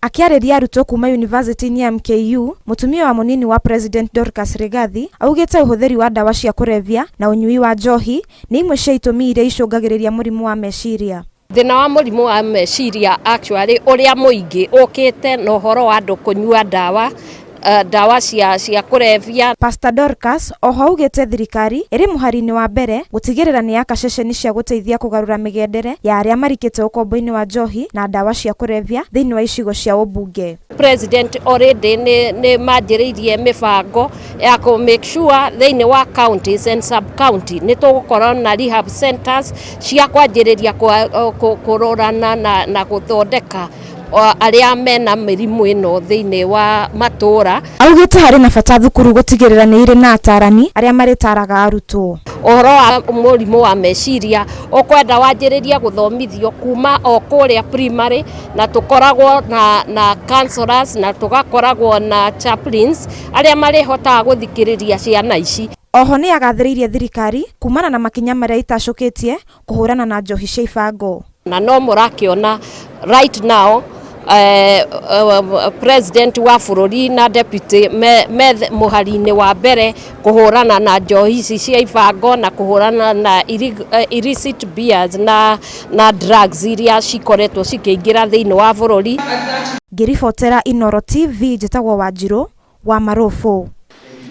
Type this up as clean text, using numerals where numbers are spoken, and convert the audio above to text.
Akiarĩria arutwo kuma university-inĩ ya MKU, mũtumia wa mũnini wa President Dorcas Rigathi augĩte ũhũthĩri wa ndawa cia kũrebia na ũnyui wa njohi nĩ imwe cia itũmi iria icũngagĩrĩria mũrimũ wa meciria. Thĩna wa mũrimũ wa meciria actually ũrĩa mũingĩ ũkĩte na ũhoro wa andũ kũnyua ndawa cia kũrebia. Pastor Dorcas oho augĩte thirikari ĩrĩ mũhari-inĩ wa mbere gũtigĩrĩra nĩ yaka ceceni cia gũteithia kũgarũra mĩgendere ya arĩa marikĩte ũkombo-inĩ wa njohi na ndawa cia kũrebia thĩinĩ wa icigo cia ũmbunge. President already nĩ manjĩrĩirie mĩbango ya ku make sure thĩinĩ wa counties and sub county nĩ tũgũkorwo na rehab centers cia kwanjĩrĩria kũrorana na gũthondeka arĩa mena mĩrimũ ĩno thĩinĩ wa matũra. Augĩte harĩ na bata thukuru gũtigĩrĩra nĩ irĩ na atarani arĩa marĩtaraga arutwo. Ũhoro wa mũrimũ wa meciria ũkwenda wanjĩrĩria gũthomithio kuma o kũrĩa primary, na tũkoragwo na counselors na tũgakoragwo na chaplains arĩa marĩhotaga gũthikĩrĩria ciana ici. Oho nĩ agathĩrĩirie thirikari kumana na makinya marĩa itacũkĩtie kũhũrana na njohi cia ibango. Na no mũrakĩona right now president wa bũrũri na deputy me mũhari-inĩ wa mbere kũhũrana na njohi ici cia ibango na kũhũrana na illicit beers na drugs iria cikoretwo cikĩingĩra thĩinĩ wa bũrũri. Ngĩribotera Inooro TV, njĩtagwo Wanjirũ wa Marũbũ.